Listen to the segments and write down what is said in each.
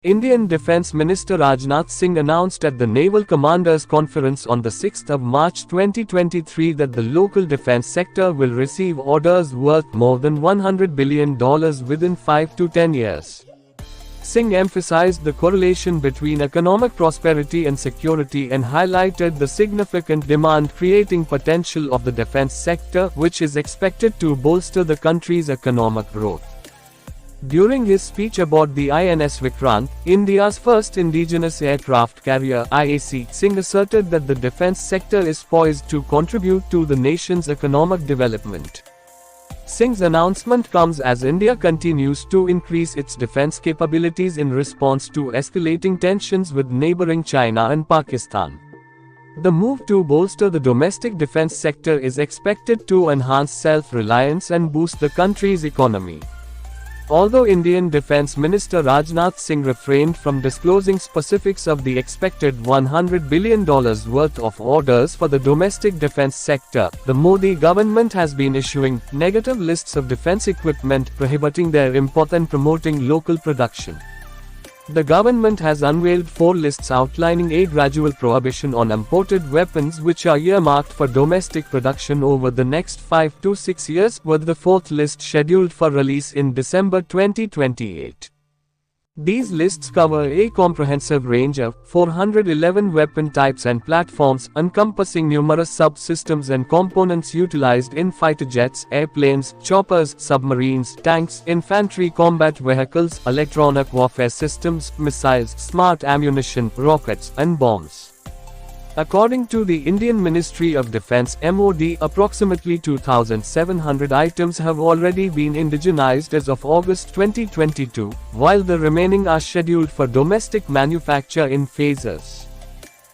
Indian Defence Minister Rajnath Singh announced at the Naval Commanders Conference on the 6th of March 2023 that the local defence sector will receive orders worth more than $100 billion within 5 to 10 years. Singh emphasized the correlation between economic prosperity and security and highlighted the significant demand-creating potential of the defence sector, which is expected to bolster the country's economic growth. During his speech aboard the INS Vikrant, India's first indigenous aircraft carrier (IAC), Singh asserted that the defence sector is poised to contribute to the nation's economic development. Singh's announcement comes as India continues to increase its defence capabilities in response to escalating tensions with neighbouring China and Pakistan. The move to bolster the domestic defence sector is expected to enhance self-reliance and boost the country's economy. Although Indian Defence Minister Rajnath Singh refrained from disclosing specifics of the expected $100 billion worth of orders for the domestic defence sector, the Modi government has been issuing negative lists of defence equipment, prohibiting their import and promoting local production. The government has unveiled 4 lists outlining a gradual prohibition on imported weapons which are earmarked for domestic production over the next 5 to 6 years, with the 4th list scheduled for release in December 2028. These lists cover a comprehensive range of 411 weapon types and platforms, encompassing numerous subsystems and components utilized in fighter jets, airplanes, choppers, submarines, tanks, infantry combat vehicles, electronic warfare systems, missiles, smart ammunition, rockets, and bombs. According to the Indian Ministry of Defence (MOD), approximately 2,700 items have already been indigenized as of August 2022, while the remaining are scheduled for domestic manufacture in phases.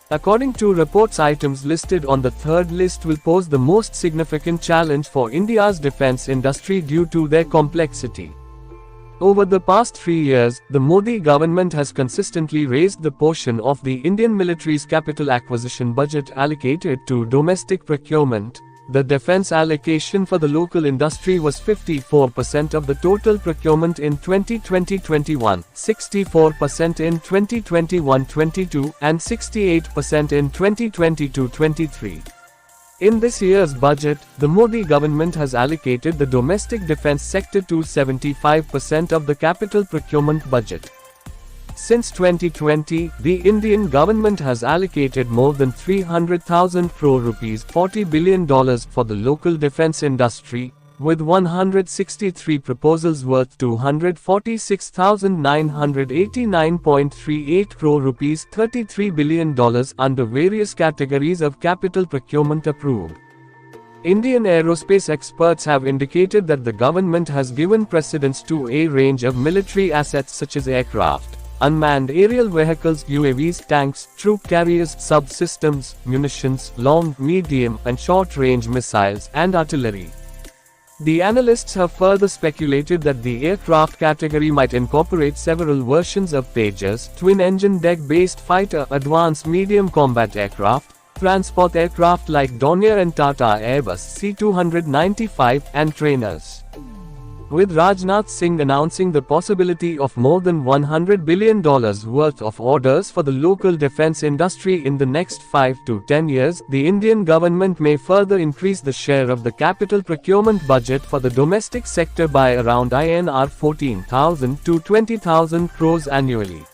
According to reports, items listed on the 3rd list will pose the most significant challenge for India's defence industry due to their complexity. Over the past 3 years, the Modi government has consistently raised the portion of the Indian military's capital acquisition budget allocated to domestic procurement. The defence allocation for the local industry was 54% of the total procurement in 2020-21, 64% in 2021-22, and 68% in 2022-23. In this year's budget, the Modi government has allocated the domestic defence sector to 75% of the capital procurement budget. Since 2020, the Indian government has allocated more than 300,000 crore rupees ($40 billion) for the local defence industry, with 163 proposals worth 246,989.38 crore rupees ($33 billion) under various categories of capital procurement approved. Indian aerospace experts have indicated that the government has given precedence to a range of military assets such as aircraft, unmanned aerial vehicles, UAVs, tanks, troop carriers, subsystems, munitions, long, medium, and short-range missiles, and artillery. The analysts have further speculated that the aircraft category might incorporate several versions of Tejas, twin-engine deck-based fighter, advanced medium combat aircraft, transport aircraft like Dornier and Tata Airbus C-295, and trainers. With Rajnath Singh announcing the possibility of more than $100 billion worth of orders for the local defence industry in the next 5 to 10 years, the Indian government may further increase the share of the capital procurement budget for the domestic sector by around INR 14,000 to 20,000 crores annually.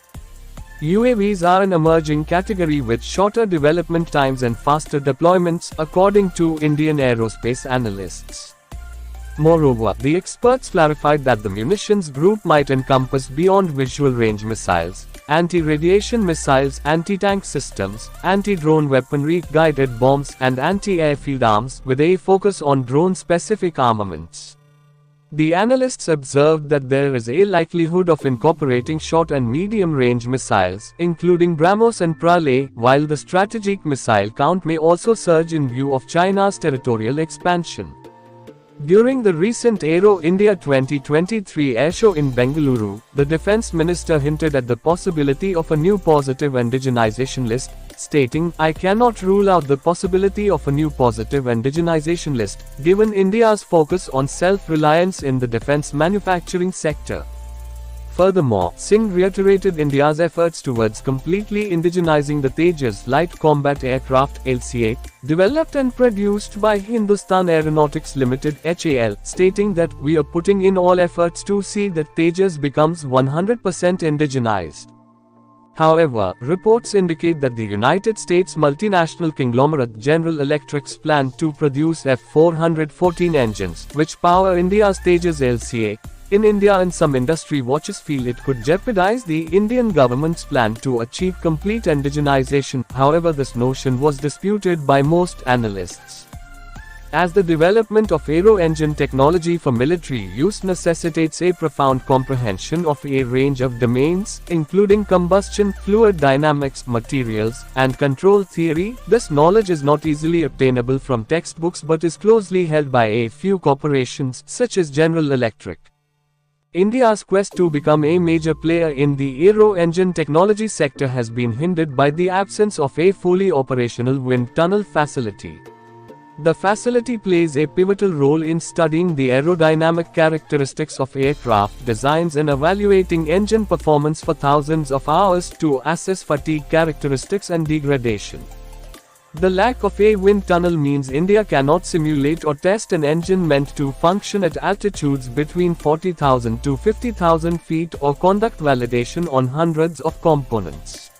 UAVs are an emerging category with shorter development times and faster deployments, according to Indian aerospace analysts. Moreover, the experts clarified that the munitions group might encompass beyond visual range missiles, anti-radiation missiles, anti-tank systems, anti-drone weaponry, guided bombs, and anti-airfield arms, with a focus on drone-specific armaments. The analysts observed that there is a likelihood of incorporating short and medium-range missiles, including BrahMos and Pralay, while the strategic missile count may also surge in view of China's territorial expansion. During the recent Aero India 2023 airshow in Bengaluru, the defence minister hinted at the possibility of a new positive indigenization list, stating, "I cannot rule out the possibility of a new positive indigenization list, given India's focus on self-reliance in the defence manufacturing sector." Furthermore, Singh reiterated India's efforts towards completely indigenizing the Tejas light combat aircraft (LCA), developed and produced by Hindustan Aeronautics Limited (HAL), stating that we are putting in all efforts to see that Tejas becomes 100% indigenized. However, reports indicate that the United States multinational conglomerate General Electric's plan to produce F-414 engines, which power India's Tejas LCA, in India, and some industry watchers feel it could jeopardize the Indian government's plan to achieve complete indigenization. However, this notion was disputed by most analysts, as the development of aero engine technology for military use necessitates a profound comprehension of a range of domains, including combustion, fluid dynamics, materials, and control theory. This knowledge is not easily obtainable from textbooks but is closely held by a few corporations, such as General Electric. India's quest to become a major player in the aero engine technology sector has been hindered by the absence of a fully operational wind tunnel facility. The facility plays a pivotal role in studying the aerodynamic characteristics of aircraft designs and evaluating engine performance for thousands of hours to assess fatigue characteristics and degradation. The lack of a wind tunnel means India cannot simulate or test an engine meant to function at altitudes between 40,000 to 50,000 feet or conduct validation on hundreds of components.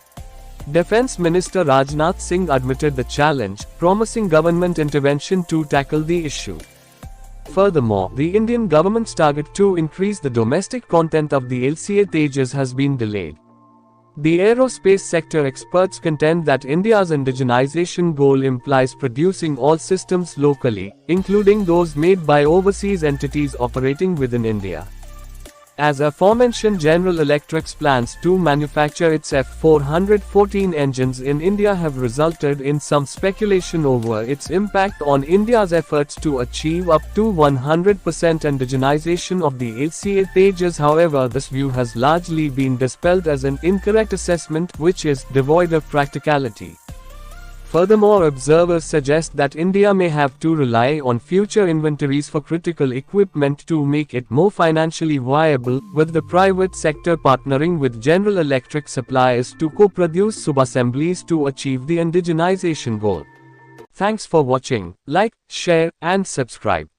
Defense Minister Rajnath Singh admitted the challenge, promising government intervention to tackle the issue. Furthermore, the Indian government's target to increase the domestic content of the LCA Tejas has been delayed. The aerospace sector experts contend that India's indigenization goal implies producing all systems locally, including those made by overseas entities operating within India. As aforementioned, General Electric's plans to manufacture its F-414 engines in India have resulted in some speculation over its impact on India's efforts to achieve up to 100% indigenization of the LCA Tejas. However, this view has largely been dispelled as an incorrect assessment which is devoid of practicality. Furthermore, observers suggest that India may have to rely on future inventories for critical equipment to make it more financially viable, with the private sector partnering with General Electric suppliers to co-produce sub-assemblies to achieve the indigenization goal. Thanks for watching. Like, share, and subscribe.